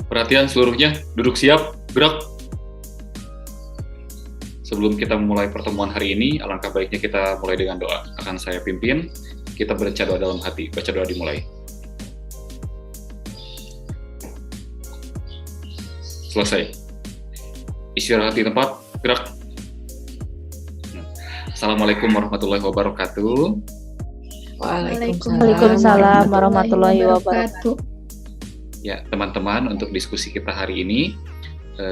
Perhatian seluruhnya, duduk siap, gerak. Sebelum kita memulai pertemuan hari ini, alangkah baiknya kita mulai dengan doa. Akan saya pimpin, kita baca doa dalam hati. Baca doa dimulai. Selesai. Istirahat di tempat, gerak. Assalamualaikum warahmatullahi wabarakatuh. Waalaikumsalam warahmatullahi wabarakatuh. Ya, teman-teman, untuk diskusi kita hari ini,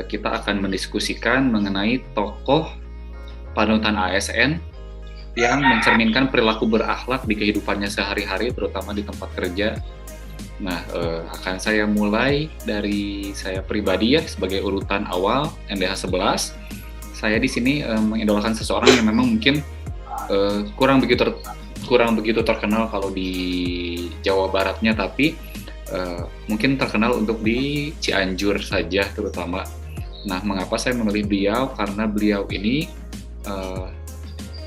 kita akan mendiskusikan mengenai tokoh panutan ASN yang mencerminkan perilaku berakhlak di kehidupannya sehari-hari, terutama di tempat kerja. Nah, akan saya mulai dari saya pribadi ya, sebagai urutan awal NDH 11. Saya di sini mengidolakan seseorang yang memang mungkin kurang begitu terkenal kalau di Jawa Baratnya, tapi mungkin terkenal untuk di Cianjur saja terutama. Nah, mengapa saya memilih beliau? Karena beliau ini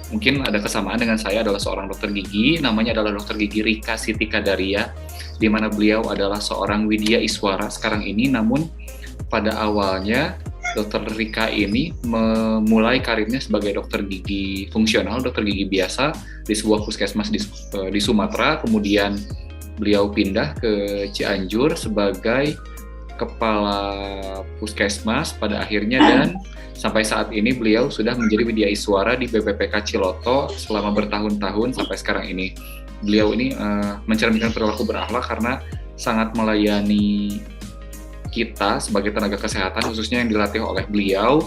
mungkin ada kesamaan dengan saya, adalah seorang dokter gigi. Namanya adalah Dokter Gigi Rika Siti Kadaria, di mana beliau adalah seorang widya iswara sekarang ini. Namun pada awalnya Dokter Rika ini memulai karirnya sebagai dokter gigi fungsional, dokter gigi biasa di sebuah puskesmas di Sumatera. Kemudian beliau pindah ke Cianjur sebagai kepala puskesmas pada akhirnya, dan sampai saat ini beliau sudah menjadi widya iswara di BPPK Ciloto selama bertahun-tahun sampai sekarang ini. Beliau ini mencerminkan perilaku berakhlak karena sangat melayani kita sebagai tenaga kesehatan, khususnya yang dilatih oleh beliau,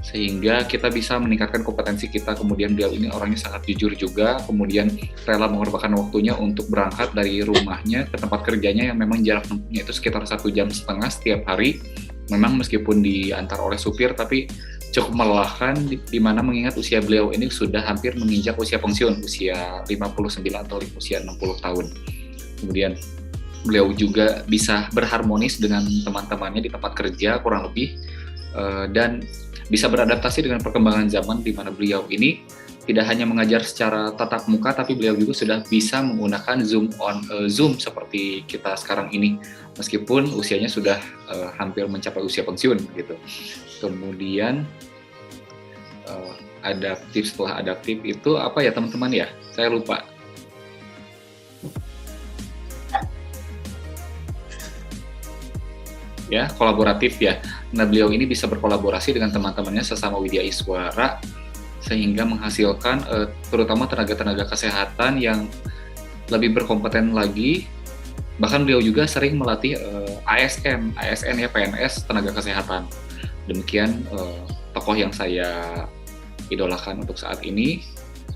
sehingga kita bisa meningkatkan kompetensi kita. Kemudian beliau ini orangnya sangat jujur juga, kemudian rela mengorbankan waktunya untuk berangkat dari rumahnya ke tempat kerjanya yang memang jarak tempuhnya itu sekitar 1,5 jam setiap hari. Memang meskipun diantar oleh supir, tapi cukup melelahkan, di mana mengingat usia beliau ini sudah hampir menginjak usia pensiun, usia 59 atau usia 60 tahun. Kemudian beliau juga bisa berharmonis dengan teman-temannya di tempat kerja kurang lebih, dan bisa beradaptasi dengan perkembangan zaman, di mana beliau ini tidak hanya mengajar secara tatap muka, tapi beliau juga sudah bisa menggunakan Zoom seperti kita sekarang ini, meskipun usianya sudah hampir mencapai usia pensiun gitu. Kemudian adaptif, setelah adaptif itu apa ya teman-teman ya? Saya lupa. Ya, kolaboratif ya. Nah, beliau ini bisa berkolaborasi dengan teman-temannya sesama widya iswara, sehingga menghasilkan terutama tenaga-tenaga kesehatan yang lebih berkompeten lagi. Bahkan beliau juga sering melatih ASN ya, PNS, tenaga kesehatan. Demikian tokoh yang saya idolakan untuk saat ini.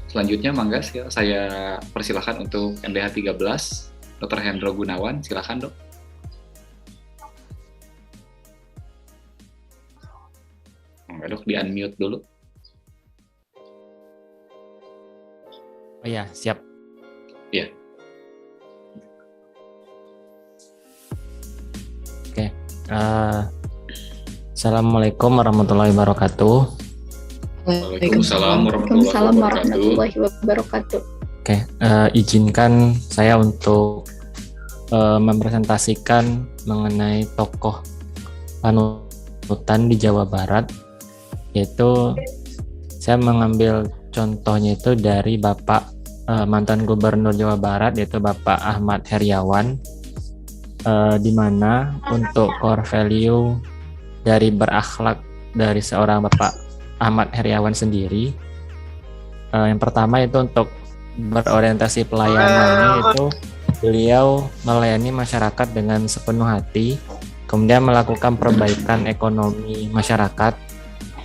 Selanjutnya mangga saya persilahkan untuk NDH 13, Dr. Hendro Gunawan. Silakan, Dok. Dok, di-unmute dulu. Oh ya, siap. Iya. Oke. Assalamualaikum warahmatullahi wabarakatuh. Waalaikumsalam warahmatullahi wabarakatuh. Oke, izinkan saya untuk mempresentasikan mengenai tokoh panutan di Jawa Barat. Yaitu saya mengambil contohnya itu dari Bapak mantan Gubernur Jawa Barat, yaitu Bapak Ahmad Heriawan, di mana untuk core value dari berakhlak dari seorang Bapak Ahmad Heriawan sendiri, yang pertama itu untuk berorientasi pelayanannya, itu beliau melayani masyarakat dengan sepenuh hati, kemudian melakukan perbaikan ekonomi masyarakat,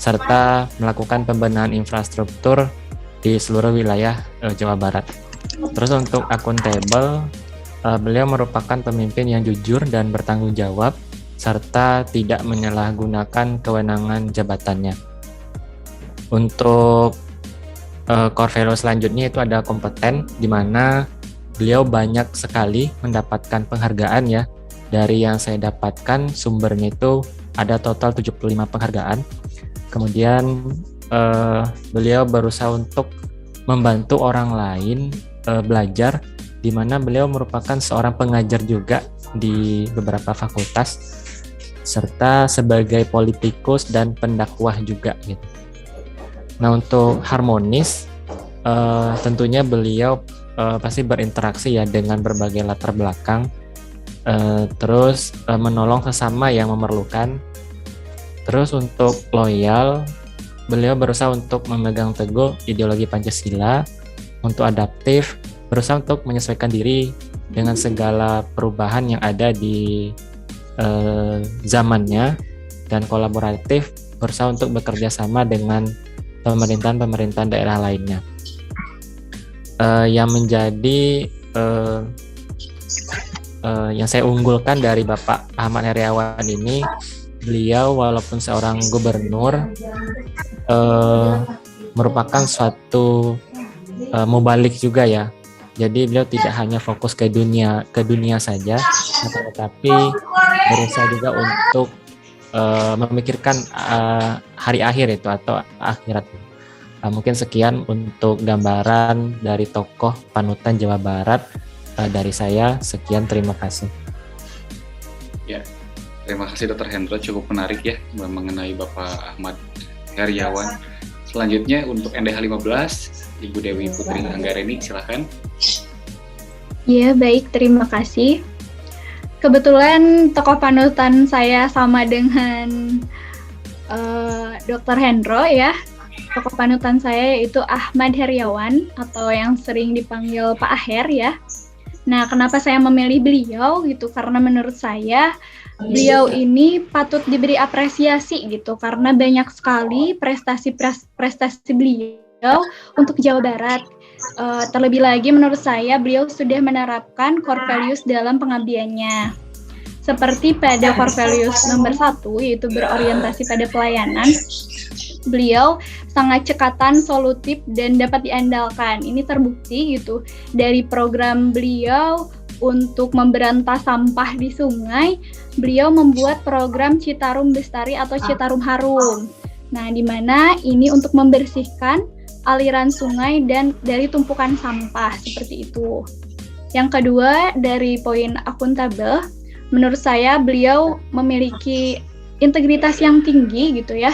serta melakukan pembenahan infrastruktur di seluruh wilayah Jawa Barat. Terus untuk akuntabel, beliau merupakan pemimpin yang jujur dan bertanggung jawab, serta tidak menyalahgunakan kewenangan jabatannya. Untuk core value selanjutnya itu ada kompeten, di mana beliau banyak sekali mendapatkan penghargaan ya. Dari yang saya dapatkan sumbernya itu ada total 75 penghargaan. Kemudian beliau berusaha untuk membantu orang lain belajar, di mana beliau merupakan seorang pengajar juga di beberapa fakultas. serta sebagai politikus dan pendakwah juga gitu. Nah, untuk harmonis tentunya beliau pasti berinteraksi ya dengan berbagai latar belakang, terus menolong sesama yang memerlukan. Terus untuk loyal, beliau berusaha untuk memegang teguh ideologi Pancasila. Untuk adaptif, berusaha untuk menyesuaikan diri dengan segala perubahan yang ada di zamannya. Dan kolaboratif, berusaha untuk bekerja sama dengan pemerintahan daerah lainnya. Yang menjadi yang saya unggulkan dari Bapak Ahmad Heriawan ini, beliau walaupun seorang gubernur merupakan suatu mubalik juga ya. Jadi beliau tidak hanya fokus ke dunia saja, tetapi berusaha juga untuk memikirkan hari akhir itu atau akhirat. Mungkin sekian untuk gambaran dari tokoh panutan Jawa Barat dari saya. Sekian, terima kasih. Ya, terima kasih Dr. Hendro, cukup menarik ya mengenai Bapak Ahmad Heriawan. Selanjutnya untuk NDH 15, Ibu Dewi Putri Anggareni, silakan. Ya, baik, terima kasih. Kebetulan tokoh panutan saya sama dengan Dr. Hendro ya. Tokoh panutan saya yaitu Ahmad Heriawan atau yang sering dipanggil Pak Aher ya. Nah, kenapa saya memilih beliau gitu? Karena menurut saya beliau ini patut diberi apresiasi gitu, karena banyak sekali prestasi beliau untuk Jawa Barat. Terlebih lagi menurut saya beliau sudah menerapkan core values dalam pengabdiannya. Seperti pada core values nomor 1 yaitu berorientasi pada pelayanan, beliau sangat cekatan, solutif, dan dapat diandalkan. Ini terbukti gitu dari program beliau untuk memberantas sampah di sungai. Beliau membuat program Citarum Bestari atau Citarum Harum. Nah, di mana ini untuk membersihkan aliran sungai dan dari tumpukan sampah seperti itu. Yang kedua, dari poin akuntabel, menurut saya beliau memiliki integritas yang tinggi gitu ya.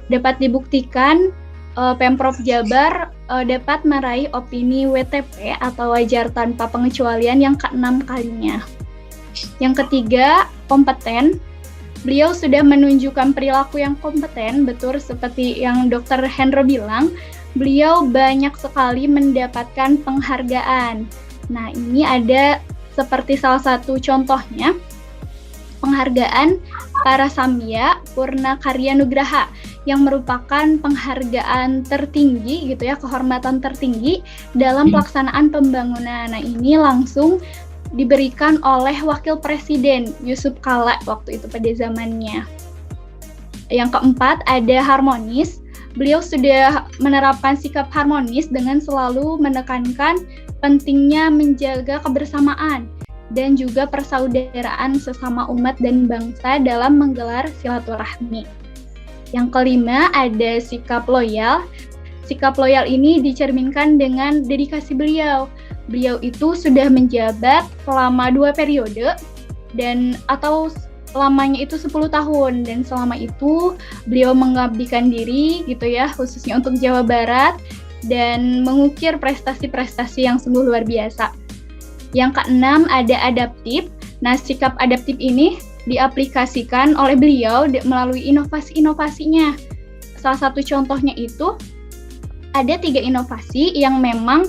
Dapat dibuktikan Pemprov Jabar dapat meraih opini WTP atau wajar tanpa pengecualian yang ke-6 kalinya. Yang ketiga, kompeten. Beliau sudah menunjukkan perilaku yang kompeten, betul seperti yang Dr. Hendro bilang, beliau banyak sekali mendapatkan penghargaan. Nah, ini ada seperti salah satu contohnya, penghargaan Parasamya Purna Karya Nugraha yang merupakan penghargaan tertinggi gitu ya, kehormatan tertinggi dalam pelaksanaan pembangunan. Nah, ini langsung diberikan oleh Wakil Presiden Yusuf Kala waktu itu pada zamannya. Yang keempat, ada harmonis. Beliau sudah menerapkan sikap harmonis dengan selalu menekankan pentingnya menjaga kebersamaan dan juga persaudaraan sesama umat dan bangsa dalam menggelar silaturahmi. Yang kelima, ada sikap loyal. Sikap loyal ini dicerminkan dengan dedikasi beliau. Beliau itu sudah menjabat selama 2 periode dan atau lamanya itu 10 tahun, dan selama itu beliau mengabdikan diri gitu ya, khususnya untuk Jawa Barat dan mengukir prestasi-prestasi yang sungguh luar biasa. Yang keenam, ada adaptif. Nah, sikap adaptif ini diaplikasikan oleh beliau melalui inovasi-inovasinya. Salah satu contohnya itu ada 3 inovasi yang memang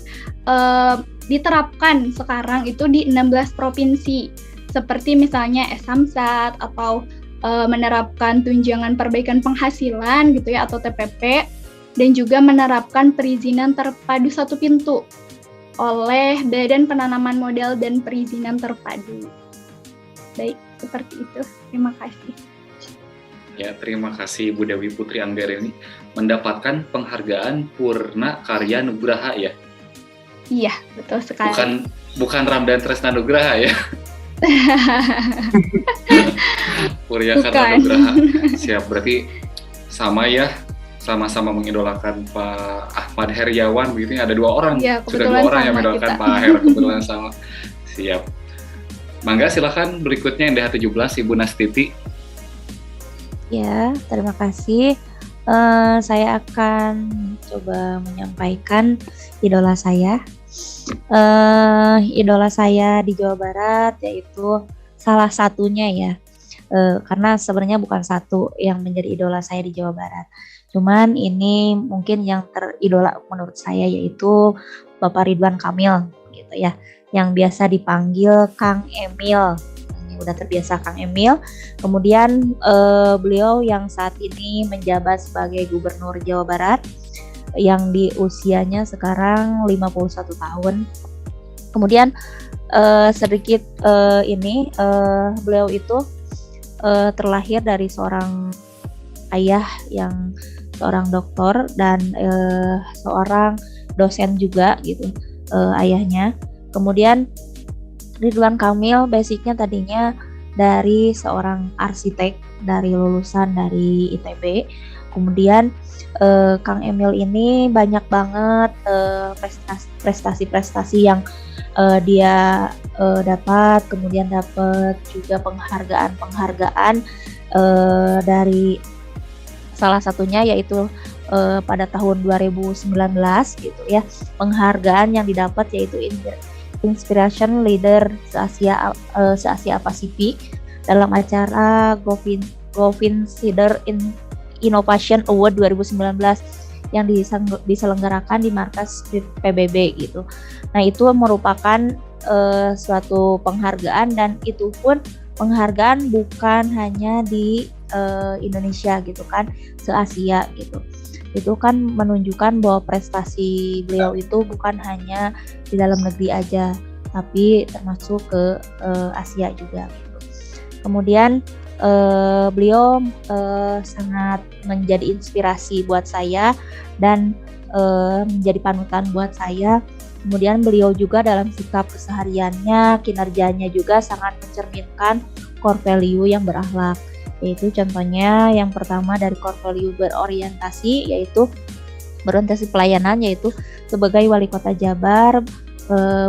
diterapkan sekarang itu di 16 provinsi. Seperti misalnya Samsat atau menerapkan tunjangan perbaikan penghasilan gitu ya atau TPP, dan juga menerapkan perizinan terpadu 1 pintu oleh Badan Penanaman Modal dan Perizinan Terpadu. Baik, seperti itu. Terima kasih. Ya, terima kasih Ibu Dewi Putri Anggareni mendapatkan penghargaan Purna Karya Nugraha ya. Iya, betul sekali. Bukan Ramdan Tresna Nugraha ya. Purya Karya Nugraha. Siap, berarti sama ya, sama-sama mengidolakan Pak Ahmad Heriawan begitu ya. Ada 2 orang, ya, sudah 2 orang yang mengidolakan Pak Her, kebetulan sama. Siap. Mangga silakan berikutnya NDH 17 Ibu Nastiti. Ya, terima kasih. Saya akan coba menyampaikan idola saya. Idola saya di Jawa Barat yaitu salah satunya ya. Karena sebenarnya bukan satu yang menjadi idola saya di Jawa Barat. Cuman ini mungkin yang teridola menurut saya yaitu Bapak Ridwan Kamil gitu ya, yang biasa dipanggil Kang Emil. Udah terbiasa Kang Emil. Kemudian beliau yang saat ini menjabat sebagai Gubernur Jawa Barat yang di usianya sekarang 51 tahun. Kemudian sedikit beliau itu terlahir dari seorang ayah yang seorang dokter dan seorang dosen juga gitu ayahnya. Kemudian Ridwan Kamil basicnya tadinya dari seorang arsitek dari lulusan dari ITB. Kemudian Kang Emil ini banyak banget prestasi-prestasi yang dia dapat, kemudian dapat juga penghargaan dari salah satunya yaitu pada tahun 2019 gitu ya, penghargaan yang didapat yaitu Inspiration Leader se-Asia Pasifik dalam acara Govinsider Innovation Award 2019 yang diselenggarakan di markas PBB gitu. Nah, itu merupakan suatu penghargaan, dan itu pun penghargaan bukan hanya di Indonesia gitu kan, se-Asia gitu. Itu kan menunjukkan bahwa prestasi beliau itu bukan hanya di dalam negeri aja, tapi termasuk ke Asia juga gitu. Kemudian beliau sangat menjadi inspirasi buat saya dan menjadi panutan buat saya. Kemudian beliau juga dalam sikap kesehariannya, kinerjanya juga sangat mencerminkan core value yang berakhlak. Yaitu contohnya yang pertama dari core value berorientasi, yaitu berorientasi pelayanan, yaitu sebagai wali kota Jabar,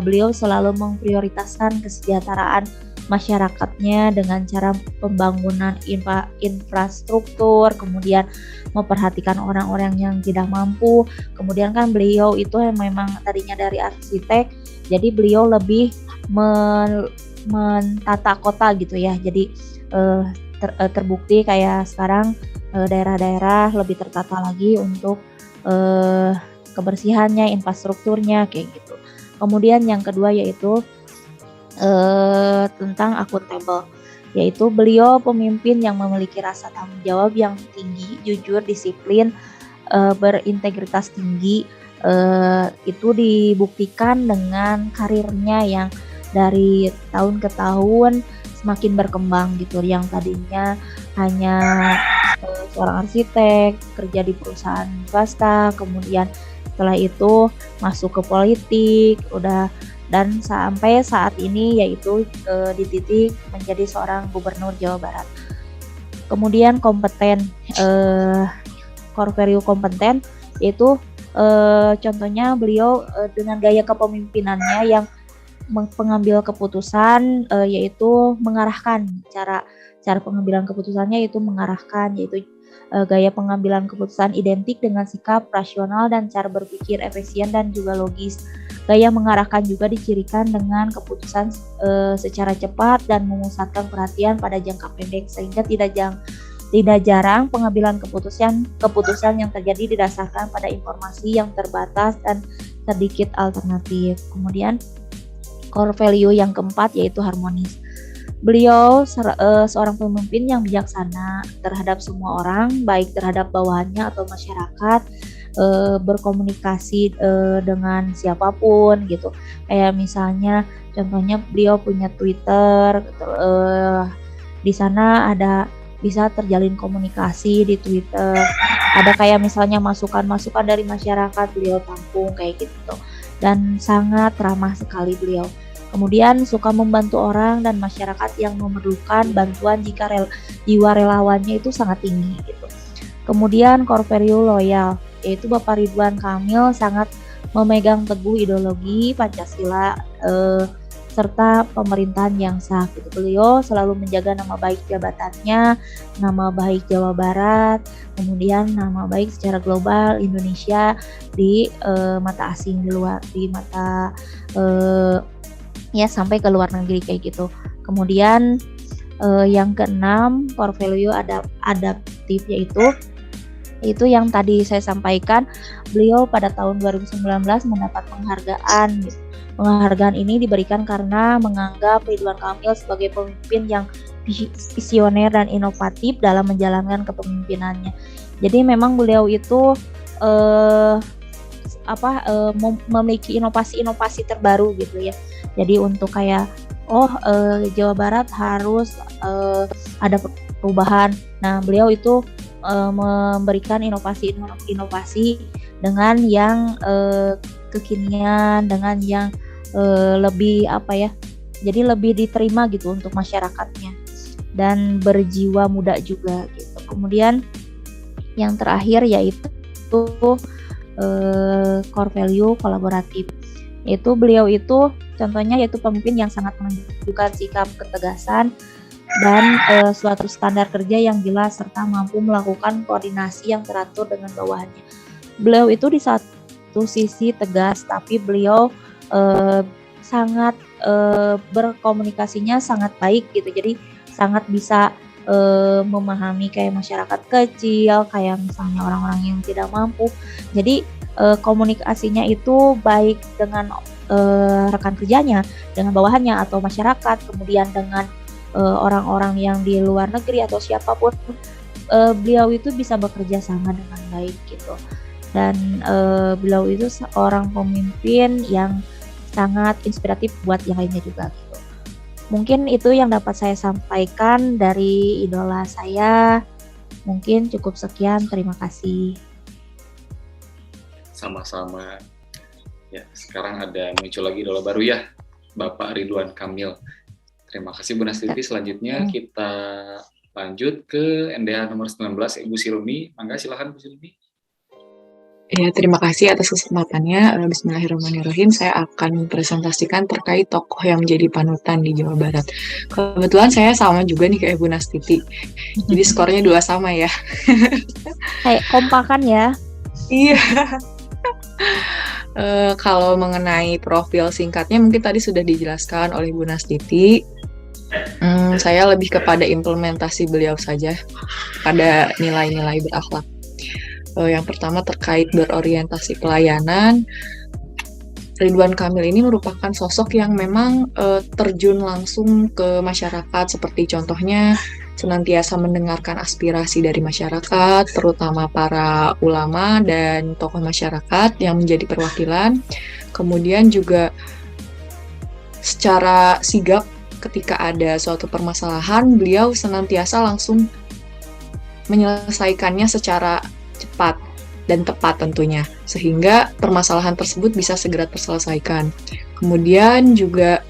beliau selalu memprioritaskan kesejahteraan masyarakatnya dengan cara pembangunan infrastruktur, kemudian memperhatikan orang-orang yang tidak mampu. Kemudian kan beliau itu memang tadinya dari arsitek, jadi beliau lebih mentata kota gitu ya. Jadi terbukti kayak sekarang daerah-daerah lebih tertata lagi untuk kebersihannya, infrastrukturnya kayak gitu. Kemudian yang kedua yaitu tentang akuntabel, yaitu beliau pemimpin yang memiliki rasa tanggung jawab yang tinggi, jujur, disiplin, berintegritas tinggi. Itu dibuktikan dengan karirnya yang dari tahun ke tahun semakin berkembang gitu, yang tadinya hanya seorang arsitek, kerja di perusahaan swasta, kemudian setelah itu masuk ke politik, dan sampai saat ini yaitu di titik menjadi seorang gubernur Jawa Barat. Kemudian kompeten, core value kompeten, yaitu contohnya beliau dengan gaya kepemimpinannya yang pengambil keputusan, yaitu mengarahkan cara pengambilan keputusannya, yaitu mengarahkan, yaitu gaya pengambilan keputusan identik dengan sikap rasional dan cara berpikir efisien dan juga logis. Gaya mengarahkan juga dicirikan dengan keputusan secara cepat dan memusatkan perhatian pada jangka pendek, sehingga tidak jarang pengambilan keputusan yang terjadi didasarkan pada informasi yang terbatas dan sedikit alternatif. Kemudian core value yang keempat yaitu harmonis. Beliau seorang pemimpin yang bijaksana terhadap semua orang, baik terhadap bawahannya atau masyarakat, berkomunikasi dengan siapapun gitu. Kayak misalnya contohnya beliau punya Twitter, di sana ada bisa terjalin komunikasi di Twitter. Ada kayak misalnya masukan dari masyarakat, beliau tampung kayak gitu. Dan sangat ramah sekali beliau. Kemudian suka membantu orang dan masyarakat yang memerlukan bantuan jika jiwa relawannya itu sangat tinggi gitu. Kemudian core value loyal, yaitu Bapak Ridwan Kamil sangat memegang teguh ideologi Pancasila serta pemerintahan yang sah. Gitu. Beliau selalu menjaga nama baik jabatannya, nama baik Jawa Barat, kemudian nama baik secara global Indonesia di mata asing, di mata ya sampai ke luar negeri kayak gitu. Kemudian yang keenam, core value adaptif, yaitu yang tadi saya sampaikan, beliau pada tahun 2019 mendapat penghargaan. Penghargaan ini diberikan karena menganggap Ridwan Kamil sebagai pemimpin yang visioner dan inovatif dalam menjalankan kepemimpinannya. Jadi memang beliau itu memiliki inovasi-inovasi terbaru gitu ya. Jadi untuk kayak Jawa Barat harus ada perubahan. Nah, beliau itu memberikan inovasi-inovasi dengan yang kekinian, dengan yang lebih jadi lebih diterima gitu untuk masyarakatnya dan berjiwa muda juga gitu. Kemudian yang terakhir yaitu core value kolaboratif. Itu beliau itu contohnya yaitu pemimpin yang sangat menunjukkan sikap ketegasan dan suatu standar kerja yang jelas serta mampu melakukan koordinasi yang teratur dengan bawahannya. Beliau itu di satu sisi tegas, tapi beliau sangat berkomunikasinya sangat baik gitu. Jadi sangat bisa memahami kayak masyarakat kecil, kayak misalnya orang-orang yang tidak mampu. Jadi komunikasinya itu baik dengan rekan kerjanya, dengan bawahannya atau masyarakat, kemudian dengan orang-orang yang di luar negeri atau siapapun, beliau itu bisa bekerja sama dengan baik gitu. Dan beliau itu seorang pemimpin yang sangat inspiratif buat yang lainnya juga gitu. Mungkin itu yang dapat saya sampaikan dari idola saya. Mungkin cukup sekian, terima kasih. Sama-sama. Ya, sekarang ada muncul lagi idola baru ya, Bapak Ridwan Kamil. Terima kasih Bu Nastiti. Selanjutnya kita lanjut ke NDH nomor 19, Ibu Silmi. Mangga silakan Bu Silmi. Ya, terima kasih atas kesempatannya. Bismillahirrahmanirrahim. Saya akan mempresentasikan terkait tokoh yang menjadi panutan di Jawa Barat. Kebetulan saya sama juga nih kayak Bu Nastiti. Jadi skornya 2 sama ya. Kayak kompakan ya. Iya. Kalau mengenai profil singkatnya mungkin tadi sudah dijelaskan oleh Bu Nastiti. Saya lebih kepada implementasi beliau saja pada nilai-nilai berakhlak. Yang pertama terkait berorientasi pelayanan. Ridwan Kamil ini merupakan sosok yang memang terjun langsung ke masyarakat, seperti contohnya senantiasa mendengarkan aspirasi dari masyarakat, terutama para ulama dan tokoh masyarakat yang menjadi perwakilan. Kemudian juga secara sigap ketika ada suatu permasalahan, beliau senantiasa langsung menyelesaikannya secara cepat dan tepat tentunya, sehingga permasalahan tersebut bisa segera terselesaikan. Kemudian juga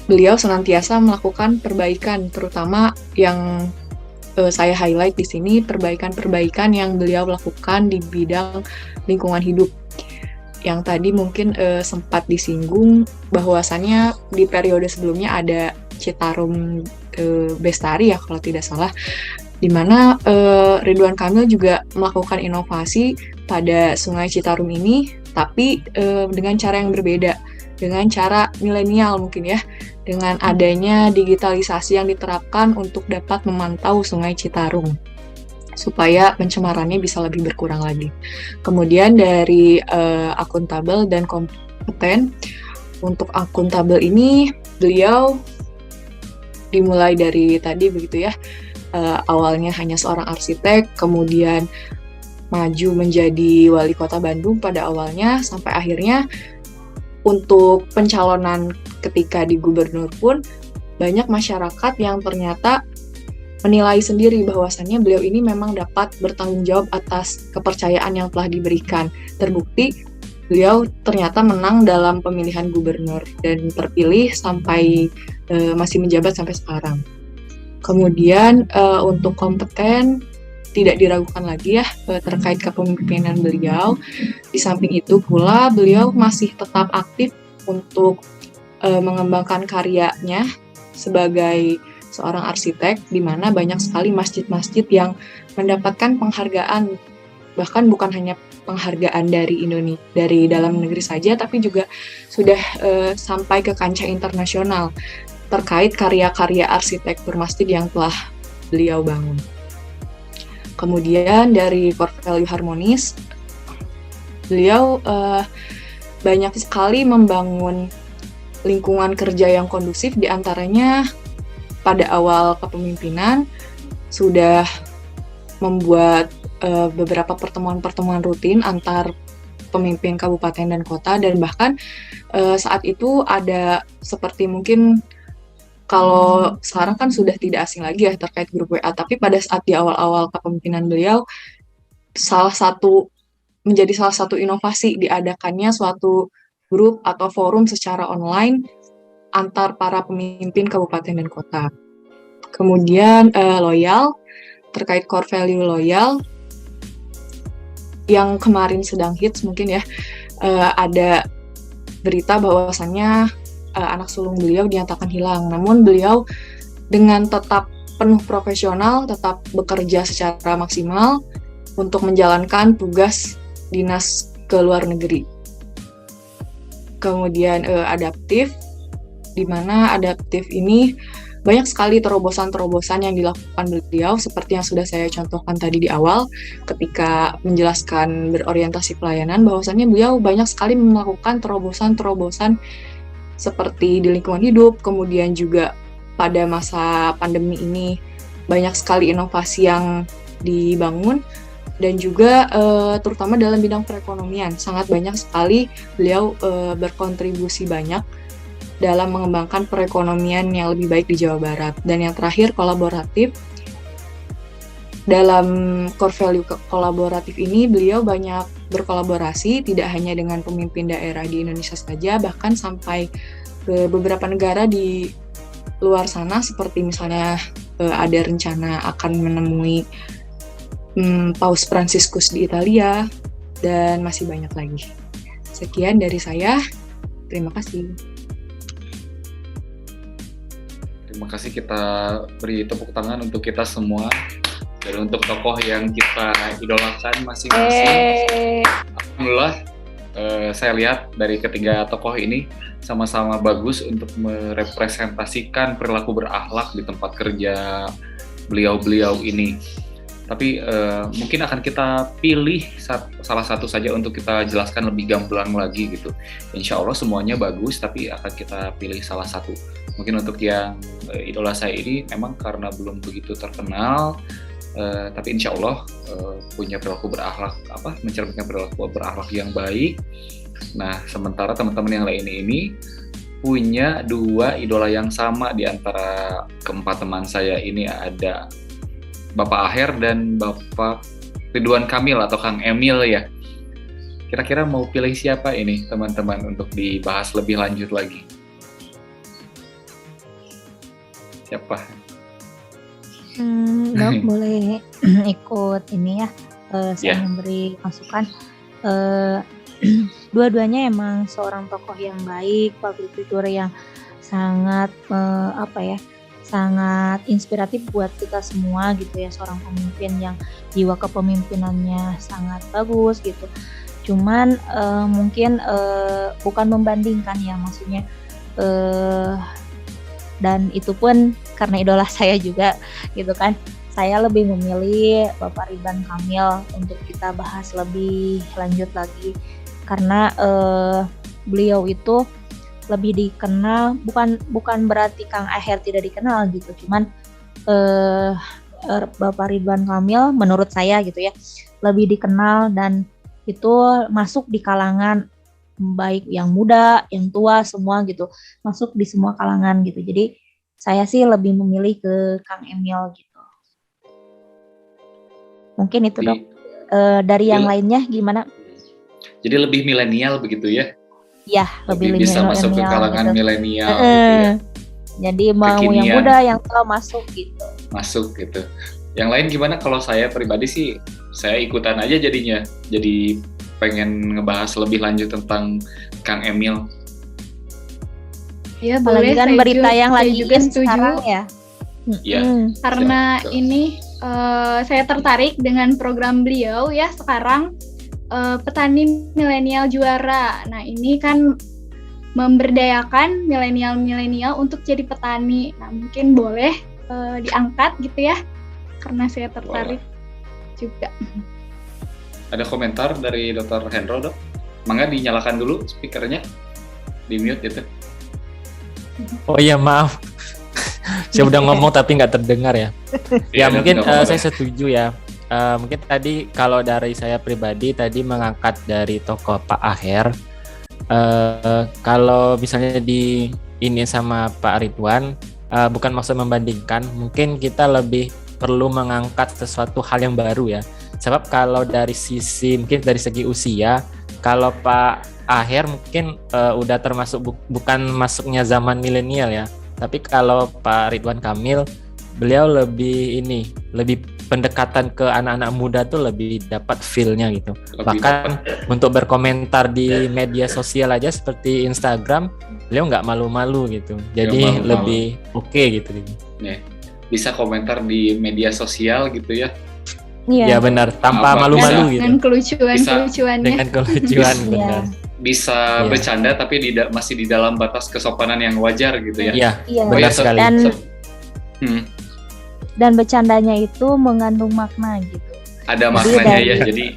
beliau senantiasa melakukan perbaikan, terutama yang saya highlight di sini, perbaikan-perbaikan yang beliau lakukan di bidang lingkungan hidup. Yang tadi mungkin sempat disinggung bahwasannya di periode sebelumnya ada Citarum Bestari ya kalau tidak salah, di mana Ridwan Kamil juga melakukan inovasi pada Sungai Citarum ini, tapi dengan cara yang berbeda, dengan cara milenial mungkin ya, dengan adanya digitalisasi yang diterapkan untuk dapat memantau Sungai Citarum, supaya pencemarannya bisa lebih berkurang lagi. Kemudian dari akuntabel dan kompeten, untuk akuntabel ini beliau dimulai dari tadi begitu ya, awalnya hanya seorang arsitek, kemudian maju menjadi wali kota Bandung pada awalnya, sampai akhirnya untuk pencalonan ketika di gubernur pun banyak masyarakat yang ternyata menilai sendiri bahwasannya beliau ini memang dapat bertanggung jawab atas kepercayaan yang telah diberikan. Terbukti beliau ternyata menang dalam pemilihan gubernur dan terpilih sampai masih menjabat sampai sekarang. Kemudian untuk kompeten tidak diragukan lagi ya terkait kepemimpinan beliau. Di samping itu pula beliau masih tetap aktif untuk mengembangkan karyanya sebagai seorang arsitek, di mana banyak sekali masjid-masjid yang mendapatkan penghargaan, bahkan bukan hanya penghargaan dari Indonesia, dari dalam negeri saja, tapi juga sudah sampai ke kancah internasional terkait karya-karya arsitektur masjid yang telah beliau bangun. Kemudian dari core value harmonis, beliau banyak sekali membangun lingkungan kerja yang kondusif, diantaranya pada awal kepemimpinan sudah membuat beberapa pertemuan-pertemuan rutin antar pemimpin kabupaten dan kota, dan bahkan saat itu ada seperti mungkin kalau sekarang kan sudah tidak asing lagi ya terkait grup WA, tapi pada saat di awal-awal kepemimpinan beliau menjadi salah satu inovasi diadakannya suatu grup atau forum secara online antar para pemimpin kabupaten dan kota. Kemudian loyal, terkait core value loyal yang kemarin sedang hits mungkin ya, ada berita bahwasannya anak sulung beliau dinyatakan hilang, namun beliau dengan tetap penuh profesional, tetap bekerja secara maksimal untuk menjalankan tugas dinas ke luar negeri. Kemudian adaptif, di mana adaptif ini banyak sekali terobosan-terobosan yang dilakukan beliau, seperti yang sudah saya contohkan tadi di awal ketika menjelaskan berorientasi pelayanan, bahwasannya beliau banyak sekali melakukan terobosan-terobosan seperti di lingkungan hidup. Kemudian juga pada masa pandemi ini banyak sekali inovasi yang dibangun, dan juga terutama dalam bidang perekonomian sangat banyak sekali beliau berkontribusi banyak dalam mengembangkan perekonomian yang lebih baik di Jawa Barat. Dan yang terakhir, kolaboratif. Dalam core value kolaboratif ini beliau banyak berkolaborasi tidak hanya dengan pemimpin daerah di Indonesia saja, bahkan sampai ke beberapa negara di luar sana, seperti misalnya ada rencana akan menemui Paus Fransiskus di Italia, dan masih banyak lagi. Sekian dari saya, terima kasih. Terima kasih, kita beri tepuk tangan untuk kita semua dan untuk tokoh yang kita idolakan masing-masing. Alhamdulillah, saya lihat dari ketiga tokoh ini sama-sama bagus untuk merepresentasikan perilaku berakhlak di tempat kerja beliau-beliau ini. Tapi mungkin akan kita pilih salah satu saja untuk kita jelaskan lebih gamblang lagi gitu. Insya Allah semuanya bagus, tapi akan kita pilih salah satu. Mungkin untuk yang idola saya ini memang karena belum begitu terkenal, tapi insya Allah punya perilaku berakhlak, mencerminkan perilaku berakhlak yang baik. Nah, sementara teman-teman yang lain ini punya dua idola yang sama di antara keempat teman saya ini, ada Bapak Aher dan Bapak Ridwan Kamil atau Kang Emil ya. Kira-kira mau pilih siapa ini teman-teman untuk dibahas lebih lanjut lagi? Siapa? Dok, boleh ikut ini ya, saya memberi masukan. Dua-duanya emang seorang tokoh yang baik, public figure yang sangat sangat inspiratif buat kita semua gitu ya, seorang pemimpin yang jiwa kepemimpinannya sangat bagus gitu. Cuman mungkin bukan membandingkan ya, maksudnya dan itu pun karena idola saya juga gitu kan. Saya lebih memilih Bapak Ridwan Kamil untuk kita bahas lebih lanjut lagi, karena beliau itu lebih dikenal, bukan berarti Kang Aher tidak dikenal gitu, cuman Bapak Ridwan Kamil menurut saya gitu ya lebih dikenal, dan itu masuk di kalangan baik yang muda, yang tua, semua gitu, masuk di semua kalangan gitu. Jadi saya sih lebih memilih ke Kang Emil gitu. Mungkin itu Dok. Dari yang lainnya gimana? Jadi lebih milenial begitu ya? Ya, lebih bisa masuk ke kalangan gitu. Milenial gitu ya. Jadi mau kekinian, yang muda, yang tua masuk gitu. Masuk gitu. Yang lain gimana? Kalau saya pribadi sih, saya ikutan aja jadinya. Jadi pengen ngebahas lebih lanjut tentang Kang Emil. Ya, Apalagi boleh. kan Saya berita yang saya lagi juga in setuju. sekarang ya. Iya. Karena Betul. ini saya tertarik dengan program beliau ya sekarang, petani milenial juara. Nah, ini kan memberdayakan milenial untuk jadi petani. Nah, mungkin boleh diangkat gitu ya, karena saya tertarik juga. Ada komentar dari Dr. Hendro, Dok? Mangga dinyalakan dulu speakernya, di mute gitu. Oh iya, maaf. Saya udah ngomong tapi nggak terdengar ya. Ya mungkin nggak apa-apa. saya setuju ya. Mungkin tadi kalau dari saya pribadi tadi mengangkat dari tokoh Pak Aher. Kalau misalnya di ini sama Pak Ridwan, bukan maksud membandingkan, mungkin kita lebih perlu mengangkat sesuatu hal yang baru ya. Sebab kalau dari sisi mungkin dari segi usia, kalau Pak Aher mungkin udah termasuk bukan masuknya zaman milenial ya. Tapi kalau Pak Ridwan Kamil, beliau lebih pendekatan ke anak-anak muda tuh lebih dapat feel-nya gitu. Bahkan untuk berkomentar di media sosial aja seperti Instagram, beliau nggak malu-malu gitu. Jadi lebih oke gitu. Nih, bisa komentar di media sosial gitu ya. Ya benar, tanpa malu-malu gitu. Dengan kelucuan-kelucuannya. Dengan kelucuan benar. Bisa bercanda tapi masih di dalam batas kesopanan yang wajar gitu ya. Iya, benar sekali. Dan bercandanya itu mengandung makna gitu. Ada maknanya ya, jadi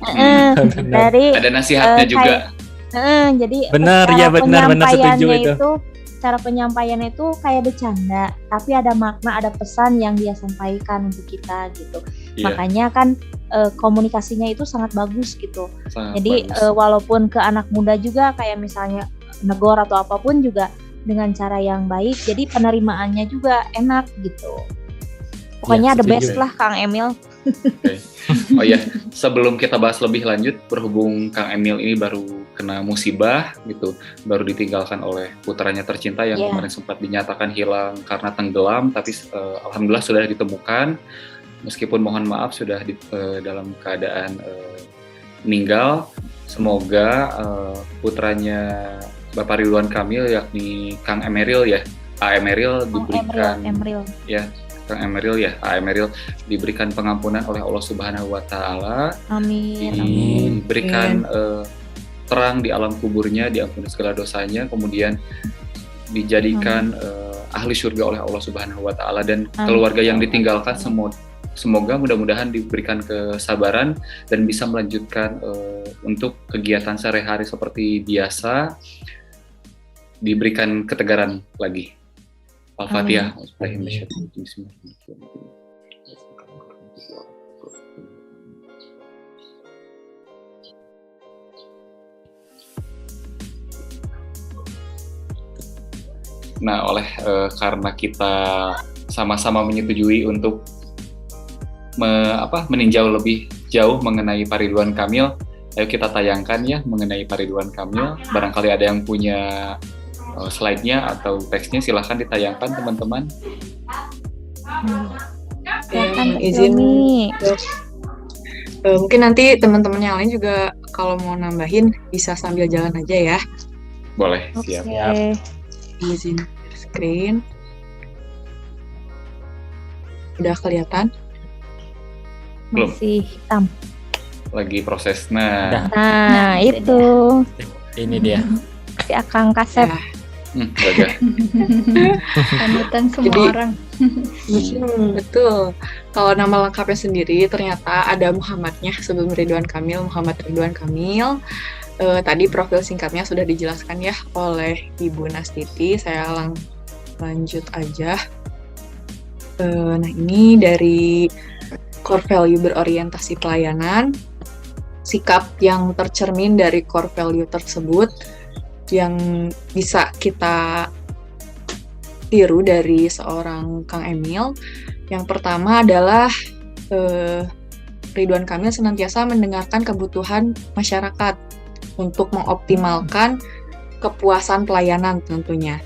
dari ada nasihatnya juga. Jadi benar setuju itu. Cara penyampaiannya itu kayak bercanda, tapi ada makna, ada pesan yang dia sampaikan untuk kita gitu. Makanya kan komunikasinya itu sangat bagus gitu. Jadi walaupun ke anak muda juga kayak misalnya negor atau apapun juga dengan cara yang baik, jadi penerimaannya juga enak gitu. Pokoknya the best lah Kang Emil. Oh ya, sebelum kita bahas lebih lanjut, berhubung Kang Emil ini baru kena musibah gitu, baru ditinggalkan oleh putranya tercinta yang kemarin sempat dinyatakan hilang karena tenggelam, tapi alhamdulillah sudah ditemukan. Meskipun mohon maaf sudah dalam keadaan meninggal. Semoga putranya Bapak Ridwan Kamil yakni Kang Emeril ya, Emeril diberikan Kang Emeril ya, Emeril diberikan pengampunan oleh Allah Subhanahu wa taala. Amin. Diberikan terang di alam kuburnya, diampuni segala dosanya, kemudian dijadikan ahli surga oleh Allah Subhanahu wa taala, dan keluarga yang ditinggalkan semoga mudah-mudahan diberikan kesabaran dan bisa melanjutkan untuk kegiatan sehari-hari seperti biasa, diberikan ketegaran lagi. Al-Fatihah. Nah, karena kita sama-sama menyetujui untuk meninjau lebih jauh mengenai Pak Ridwan Kamil, ayo kita tayangkan ya mengenai Pak Ridwan Kamil. Barangkali ada yang punya slide-nya atau teksnya, silahkan ditayangkan teman-teman. Izin mungkin nanti teman-teman yang lain juga kalau mau nambahin bisa sambil jalan aja ya. Boleh, siap. Izin screen. Udah kelihatan? Belum. Masih hitam. Lagi proses. Nah itu. Ini dia. Si Akang Kasep. Panutan semua orang. Betul. Kalau nama lengkapnya sendiri ternyata ada Muhammadnya sebelum Ridwan Kamil, Muhammad Ridwan Kamil. Tadi profil singkatnya sudah dijelaskan ya oleh Ibu Nastiti. Saya lanjut aja. Nah ini dari core value berorientasi pelayanan. Sikap yang tercermin dari core value tersebut yang bisa kita tiru dari seorang Kang Emil. Yang pertama adalah Ridwan Kamil senantiasa mendengarkan kebutuhan masyarakat untuk mengoptimalkan kepuasan pelayanan tentunya.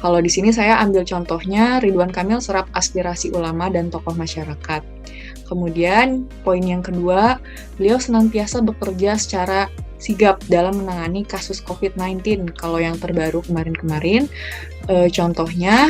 Kalau di sini saya ambil contohnya Ridwan Kamil serap aspirasi ulama dan tokoh masyarakat. Kemudian poin yang kedua, beliau senantiasa bekerja secara sigap dalam menangani kasus COVID-19. Kalau yang terbaru kemarin-kemarin, contohnya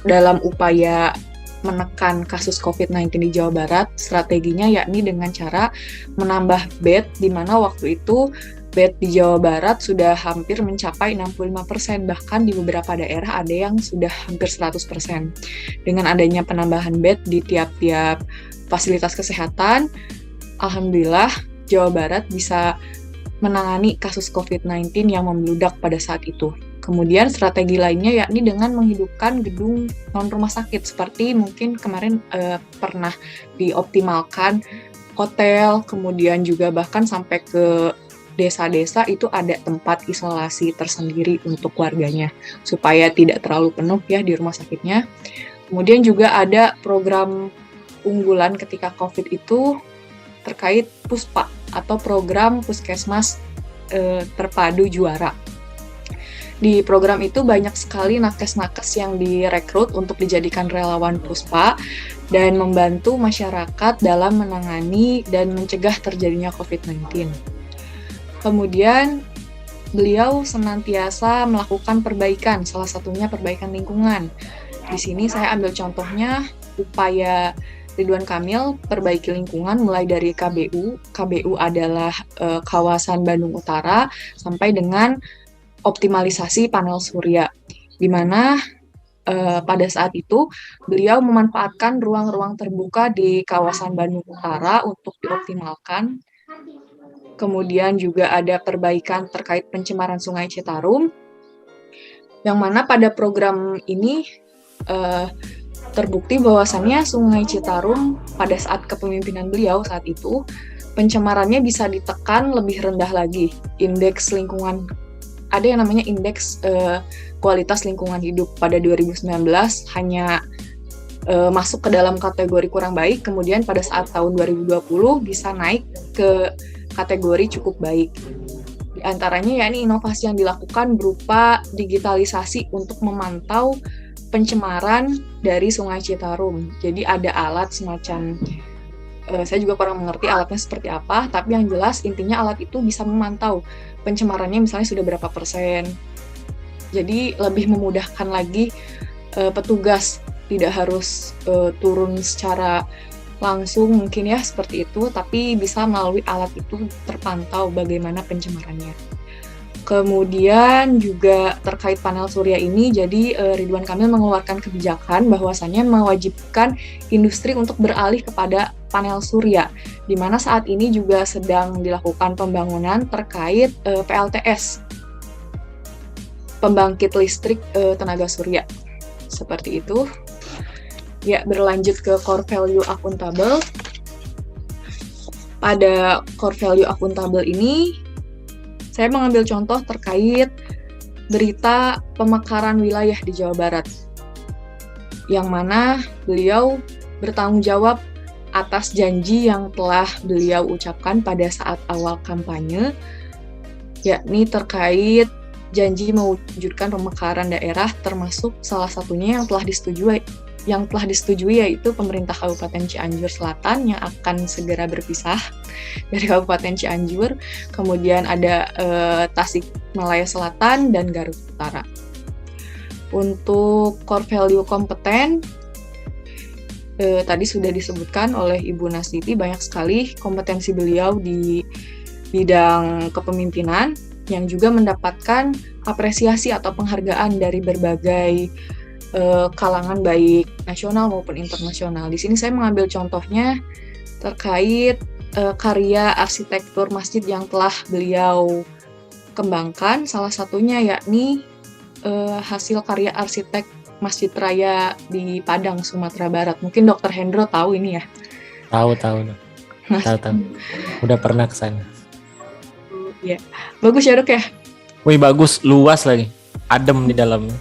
dalam upaya menekan kasus COVID-19 di Jawa Barat, strateginya yakni dengan cara menambah bed, di mana waktu itu bed di Jawa Barat sudah hampir mencapai 65%, bahkan di beberapa daerah ada yang sudah hampir 100%. Dengan adanya penambahan bed di tiap-tiap fasilitas kesehatan, alhamdulillah Jawa Barat bisa menangani kasus COVID-19 yang membludak pada saat itu. Kemudian strategi lainnya yakni dengan menghidupkan gedung non-rumah sakit, seperti mungkin kemarin pernah dioptimalkan hotel, kemudian juga bahkan sampai ke desa-desa itu ada tempat isolasi tersendiri untuk warganya, supaya tidak terlalu penuh ya di rumah sakitnya. Kemudian juga ada program unggulan ketika COVID itu terkait PUSPA atau program Puskesmas Terpadu Juara. Di program itu banyak sekali nakes-nakes yang direkrut untuk dijadikan relawan PUSPA dan membantu masyarakat dalam menangani dan mencegah terjadinya COVID-19. Kemudian beliau senantiasa melakukan perbaikan, salah satunya perbaikan lingkungan. Di sini saya ambil contohnya upaya Ridwan Kamil perbaiki lingkungan mulai dari KBU. KBU adalah kawasan Bandung Utara sampai dengan optimalisasi panel surya, di mana pada saat itu beliau memanfaatkan ruang-ruang terbuka di kawasan Bandung Utara untuk dioptimalkan. Kemudian juga ada perbaikan terkait pencemaran Sungai Citarum, yang mana pada program ini terbukti bahwasannya Sungai Citarum pada saat kepemimpinan beliau saat itu pencemarannya bisa ditekan lebih rendah lagi. Indeks lingkungan, ada yang namanya indeks kualitas lingkungan hidup pada 2019 hanya masuk ke dalam kategori kurang baik, kemudian pada saat tahun 2020 bisa naik ke kategori cukup baik. Di antaranya yakni inovasi yang dilakukan berupa digitalisasi untuk memantau pencemaran dari Sungai Citarum. Jadi ada alat semacam, saya juga kurang mengerti alatnya seperti apa, tapi yang jelas intinya alat itu bisa memantau pencemarannya misalnya sudah berapa persen. Jadi lebih memudahkan lagi petugas, tidak harus turun secara langsung mungkin ya seperti itu, tapi bisa melalui alat itu terpantau bagaimana pencemarannya. Kemudian juga terkait panel surya ini, jadi Ridwan Kamil mengeluarkan kebijakan bahwasannya mewajibkan industri untuk beralih kepada panel surya, di mana saat ini juga sedang dilakukan pembangunan terkait PLTS, pembangkit listrik tenaga surya. Seperti itu. Ya, berlanjut ke core value akuntabel. Pada core value akuntabel ini, saya mengambil contoh terkait berita pemekaran wilayah di Jawa Barat, yang mana beliau bertanggung jawab atas janji yang telah beliau ucapkan pada saat awal kampanye, yakni terkait janji mewujudkan pemekaran daerah, termasuk salah satunya yang telah disetujui yaitu pemerintah Kabupaten Cianjur Selatan yang akan segera berpisah dari Kabupaten Cianjur, kemudian ada Tasikmalaya Selatan dan Garut Utara. Untuk core value kompeten, tadi sudah disebutkan oleh Ibu Nastiti, banyak sekali kompetensi beliau di bidang kepemimpinan yang juga mendapatkan apresiasi atau penghargaan dari berbagai kalangan baik nasional maupun internasional. Di sini saya mengambil contohnya terkait karya arsitektur masjid yang telah beliau kembangkan, salah satunya yakni hasil karya arsitek Masjid Raya di Padang, Sumatera Barat. Mungkin Dr. Hendro tahu ini ya? Tahu. Udah pernah ke sana. Ya, bagus ya Dok ya? Wih, bagus, luas lagi, adem di dalamnya.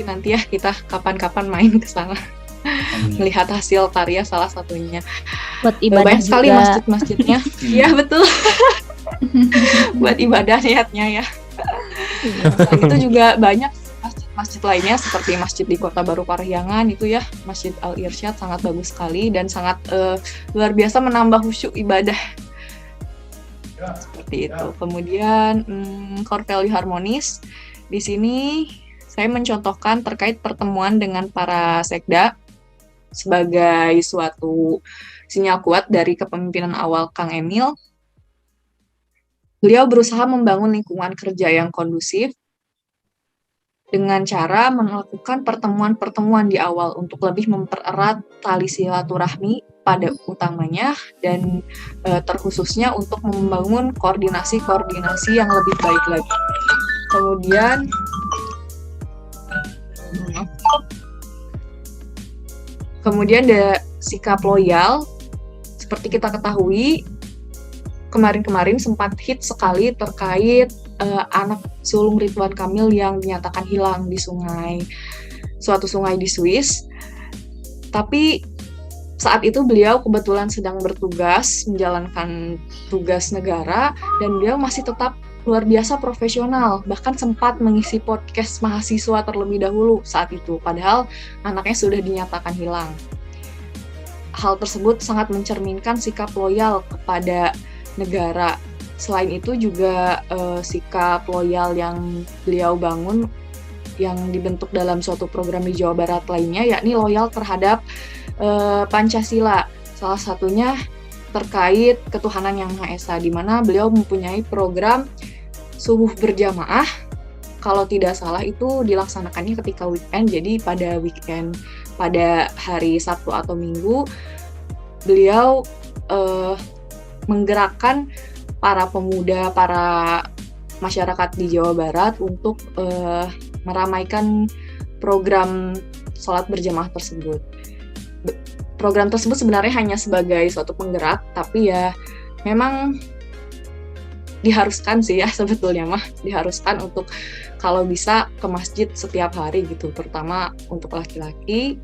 Nanti ya kita kapan-kapan main ke sana melihat hasil karya salah satunya. Buat ibadah banyak sekali juga. Masjid-masjidnya. Iya betul. Buat ibadah niatnya ya. Selain itu juga banyak masjid-masjid lainnya seperti masjid di Kota Baru Parahyangan itu ya, Masjid Al Irsyad sangat bagus sekali dan sangat luar biasa menambah khusyuk ibadah. Seperti itu. Kemudian core value harmonis. Di sini saya mencontohkan terkait pertemuan dengan para sekda sebagai suatu sinyal kuat dari kepemimpinan awal Kang Emil. Beliau berusaha membangun lingkungan kerja yang kondusif dengan cara melakukan pertemuan-pertemuan di awal untuk lebih mempererat tali silaturahmi pada utamanya dan terkhususnya untuk membangun koordinasi-koordinasi yang lebih baik lagi. Kemudian ada sikap loyal. Seperti kita ketahui, kemarin-kemarin sempat hit sekali terkait anak sulung Ridwan Kamil yang dinyatakan hilang di suatu sungai di Swiss. Tapi saat itu beliau kebetulan sedang bertugas menjalankan tugas negara dan beliau masih tetap luar biasa profesional, bahkan sempat mengisi podcast mahasiswa terlebih dahulu saat itu, padahal anaknya sudah dinyatakan hilang. Hal tersebut sangat mencerminkan sikap loyal kepada negara. Selain itu juga sikap loyal yang beliau bangun yang dibentuk dalam suatu program di Jawa Barat lainnya, yakni loyal terhadap Pancasila. Salah satunya terkait ketuhanan Yang Maha Esa, di mana beliau mempunyai program subuh berjamaah. Kalau tidak salah itu dilaksanakannya ketika weekend, jadi pada weekend, pada hari Sabtu atau Minggu, beliau menggerakkan para pemuda, para masyarakat di Jawa Barat untuk meramaikan program sholat berjamaah tersebut. Program tersebut sebenarnya hanya sebagai suatu penggerak, tapi ya memang diharuskan sih ya sebetulnya diharuskan untuk kalau bisa ke masjid setiap hari gitu, terutama untuk laki-laki.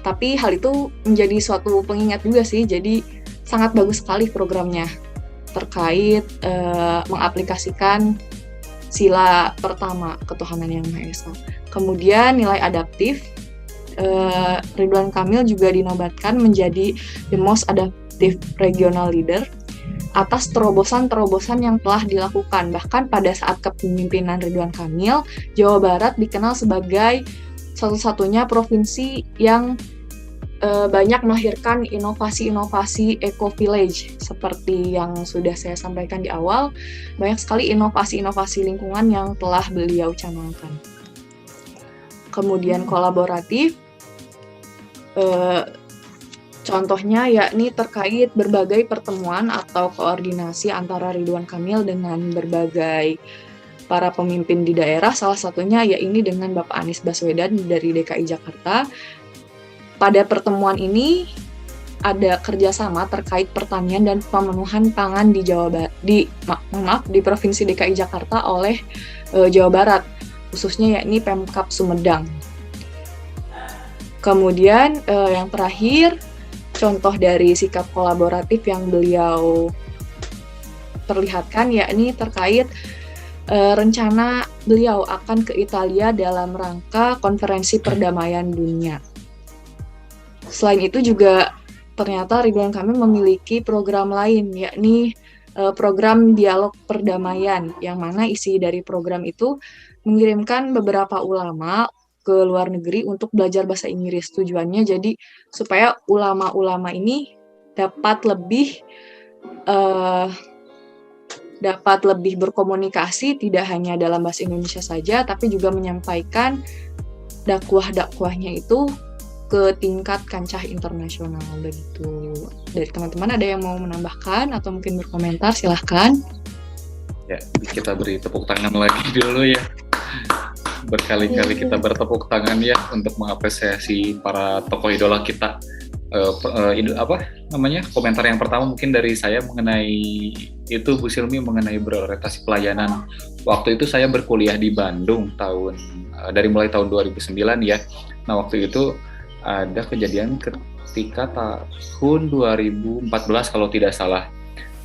Tapi hal itu menjadi suatu pengingat juga sih, jadi sangat bagus sekali programnya terkait mengaplikasikan sila pertama ketuhanan Yang Maha Esa. Kemudian nilai adaptif, Ridwan Kamil juga dinobatkan menjadi the most adaptive regional leader atas terobosan-terobosan yang telah dilakukan. Bahkan pada saat kepemimpinan Ridwan Kamil, Jawa Barat dikenal sebagai satu-satunya provinsi yang banyak melahirkan inovasi-inovasi eco-village. Seperti yang sudah saya sampaikan di awal, banyak sekali inovasi-inovasi lingkungan yang telah beliau canangkan. Kemudian kolaboratif, contohnya yakni terkait berbagai pertemuan atau koordinasi antara Ridwan Kamil dengan berbagai para pemimpin di daerah, salah satunya yakni dengan Bapak Anies Baswedan dari DKI Jakarta. Pada pertemuan ini ada kerjasama terkait pertanian dan pemenuhan pangan di di Provinsi DKI Jakarta oleh Jawa Barat, khususnya yakni Pemkab Sumedang. Kemudian yang terakhir, contoh dari sikap kolaboratif yang beliau perlihatkan yakni terkait rencana beliau akan ke Italia dalam rangka konferensi perdamaian dunia. Selain itu juga ternyata Ridwan Kamil memiliki program lain, yakni program dialog perdamaian, yang mana isi dari program itu mengirimkan beberapa ulama ke luar negeri untuk belajar bahasa Inggris. Tujuannya jadi supaya ulama-ulama ini dapat lebih berkomunikasi, tidak hanya dalam bahasa Indonesia saja, tapi juga menyampaikan dakwah-dakwahnya itu ke tingkat kancah internasional begitu. Dari teman-teman ada yang mau menambahkan atau mungkin berkomentar, silahkan. Ya, kita beri tepuk tangan lagi dulu ya. Berkali-kali kita bertepuk tangan ya untuk mengapresiasi para tokoh idola kita. Komentar yang pertama mungkin dari saya mengenai itu, Bu Silmi, mengenai berorientasi pelayanan. Waktu itu saya berkuliah di Bandung dari mulai tahun 2009 ya. Nah, waktu itu ada kejadian ketika tahun 2014 kalau tidak salah,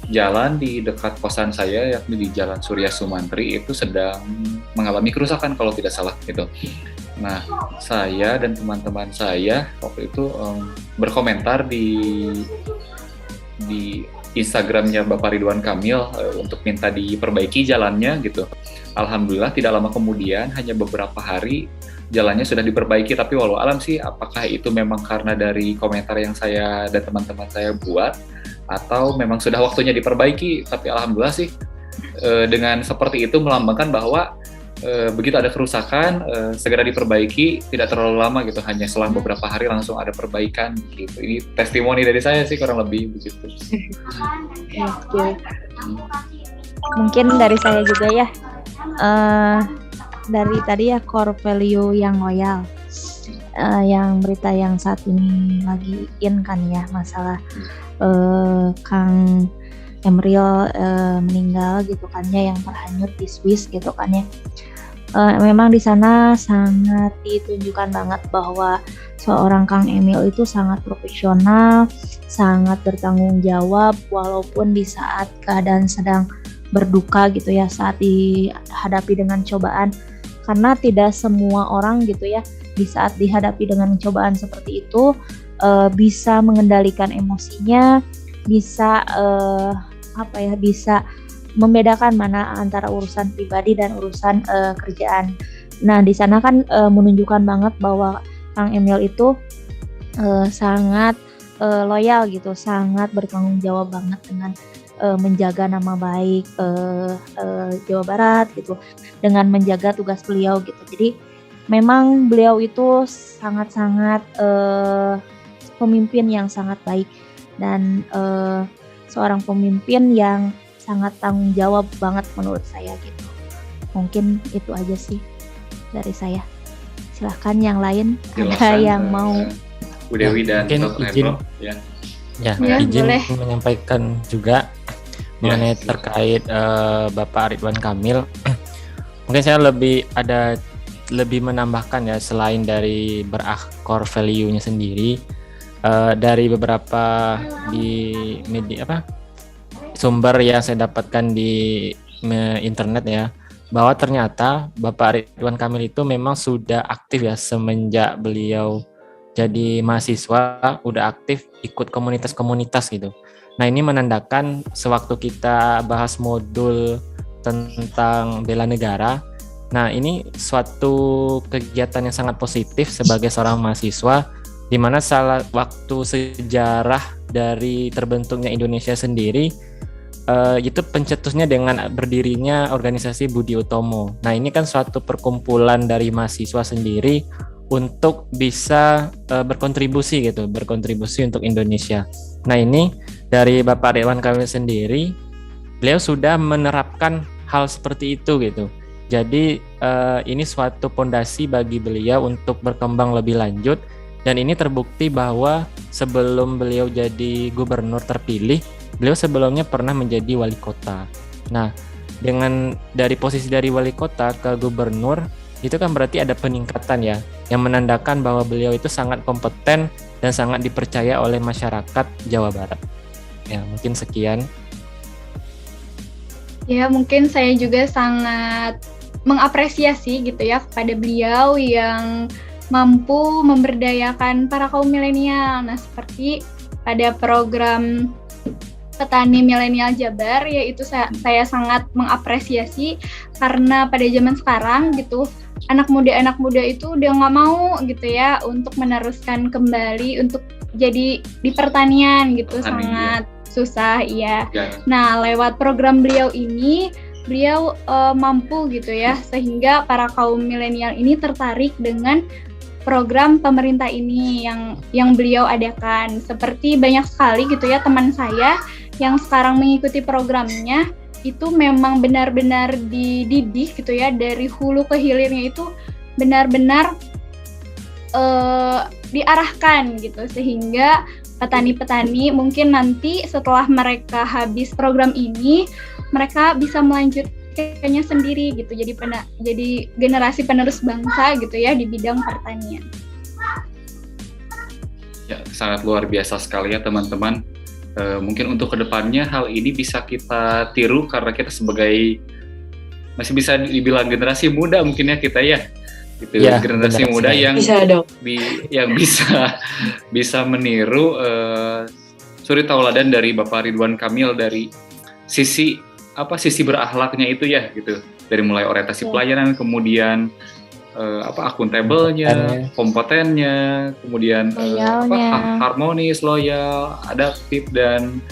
jalan di dekat kosan saya yakni di Jalan Surya Sumantri itu sedang mengalami kerusakan kalau tidak salah gitu. Nah, saya dan teman-teman saya waktu itu berkomentar di Instagramnya Bapak Ridwan Kamil untuk minta diperbaiki jalannya gitu. Alhamdulillah tidak lama kemudian, hanya beberapa hari jalannya sudah diperbaiki. Tapi walau alam sih, apakah itu memang karena dari komentar yang saya dan teman-teman saya buat, atau memang sudah waktunya diperbaiki. Tapi alhamdulillah sih dengan seperti itu melambangkan bahwa begitu ada kerusakan segera diperbaiki, tidak terlalu lama gitu, hanya selang beberapa hari langsung ada perbaikan gitu. Ini testimoni dari saya sih kurang lebih begitu. Oke. Mungkin dari saya juga ya, dari tadi ya core value yang loyal, yang berita yang saat ini lagi in kan ya, masalah Kang Emril meninggal gitu kan ya, yang terhanyut di Swiss gitu kan ya. Memang di sana sangat ditunjukkan banget bahwa seorang Kang Emil itu sangat profesional, sangat bertanggung jawab walaupun di saat keadaan sedang berduka gitu ya, saat dihadapi dengan cobaan. Karena tidak semua orang gitu ya, di saat dihadapi dengan cobaan seperti itu bisa mengendalikan emosinya, bisa bisa membedakan mana antara urusan pribadi dan urusan kerjaan. Nah, di sana kan menunjukkan banget bahwa Kang Emil itu sangat loyal gitu, sangat bertanggung jawab banget dengan menjaga nama baik Jawa Barat gitu, dengan menjaga tugas beliau gitu. Jadi memang beliau itu sangat-sangat pemimpin yang sangat baik, dan seorang pemimpin yang sangat tanggung jawab banget menurut saya gitu. Mungkin itu aja sih dari saya. Silahkan yang lain, ada yang mau. Bu Dewi dan mungkin Dr. izin, Hendro. Ya, izin boleh. menyampaikan juga mengenai terkait Bapak Ridwan Kamil. Mungkin saya lebih menambahkan ya, selain dari core value-nya sendiri, dari beberapa di media sumber yang saya dapatkan di internet ya, bahwa ternyata Bapak Ridwan Kamil itu memang sudah aktif ya semenjak beliau jadi mahasiswa, udah aktif ikut komunitas-komunitas gitu. Nah, ini menandakan sewaktu kita bahas modul tentang bela negara, nah ini suatu kegiatan yang sangat positif sebagai seorang mahasiswa, di mana salah waktu sejarah dari terbentuknya Indonesia sendiri itu pencetusnya dengan berdirinya organisasi Budi Utomo. Nah, ini kan suatu perkumpulan dari mahasiswa sendiri untuk bisa berkontribusi untuk Indonesia. Nah, ini dari Bapak Ridwan Kamil sendiri, beliau sudah menerapkan hal seperti itu gitu. Jadi ini suatu fondasi bagi beliau untuk berkembang lebih lanjut, dan ini terbukti bahwa sebelum beliau jadi gubernur terpilih, beliau sebelumnya pernah menjadi wali kota. Nah, dengan dari posisi dari wali kota ke gubernur, itu kan berarti ada peningkatan ya, yang menandakan bahwa beliau itu sangat kompeten dan sangat dipercaya oleh masyarakat Jawa Barat. Ya, mungkin sekian. Ya, mungkin saya juga sangat mengapresiasi gitu ya kepada beliau yang mampu memberdayakan para kaum milenial. Nah, seperti pada program Petani Milenial Jabar, yaitu saya sangat mengapresiasi, karena pada zaman sekarang gitu, anak muda itu udah nggak mau gitu ya untuk meneruskan kembali untuk jadi di pertanian gitu. Sangat susah ya. Nah, lewat program beliau ini, beliau mampu gitu ya, sehingga para kaum milenial ini tertarik dengan program pemerintah ini yang beliau adakan. Seperti banyak sekali gitu ya teman saya yang sekarang mengikuti programnya, itu memang benar-benar dididik gitu ya, dari hulu ke hilirnya itu benar-benar diarahkan gitu, sehingga petani-petani mungkin nanti setelah mereka habis program ini, mereka bisa melanjutkannya sendiri gitu, jadi generasi penerus bangsa gitu ya di bidang pertanian. Ya, sangat luar biasa sekali ya teman-teman. Mungkin untuk kedepannya hal ini bisa kita tiru, karena kita sebagai masih bisa dibilang generasi muda mungkin ya kita ya, gitu ya, generasi muda yang bisa meniru suri tauladan dari Bapak Ridwan Kamil dari sisi berakhlaknya itu ya gitu. Dari mulai orientasi pelayanan, kemudian akuntabelnya, kompetennya, kemudian harmonis, loyal, adaptif dan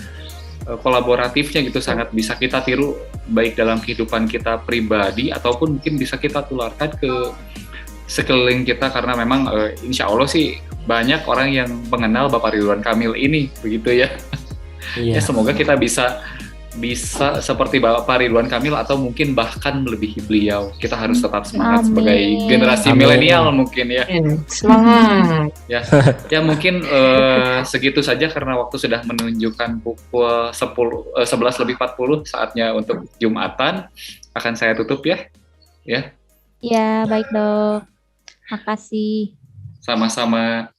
kolaboratifnya gitu sangat bisa kita tiru baik dalam kehidupan kita pribadi ataupun mungkin bisa kita tularkan ke sekeliling kita karena memang insya Allah sih banyak orang yang mengenal Bapak Ridwan Kamil ini begitu ya. Iya. Ya semoga kita bisa seperti Bapak Ridwan Kamil atau mungkin bahkan melebihi beliau. Kita harus tetap semangat sebagai generasi milenial mungkin ya. Semangat. Ya mungkin segitu saja karena waktu sudah menunjukkan pukul 11:40 saatnya untuk Jumatan. Akan saya tutup ya. Ya. Ya, baik Dok. Makasih. Sama-sama.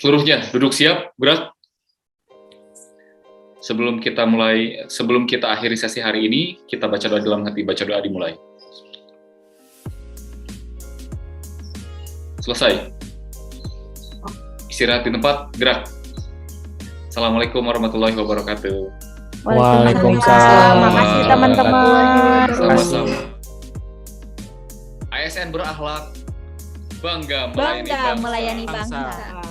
Seluruhnya duduk siap, gerak. Sebelum kita akhiri sesi hari ini, kita baca doa dalam hati, baca doa dimulai. Selesai. Istirahat di tempat, gerak. Assalamualaikum warahmatullahi wabarakatuh. Waalaikumsalam. Makasih teman-teman. Sama-sama. ASN berakhlak, bangga melayani bangsa. bangsa.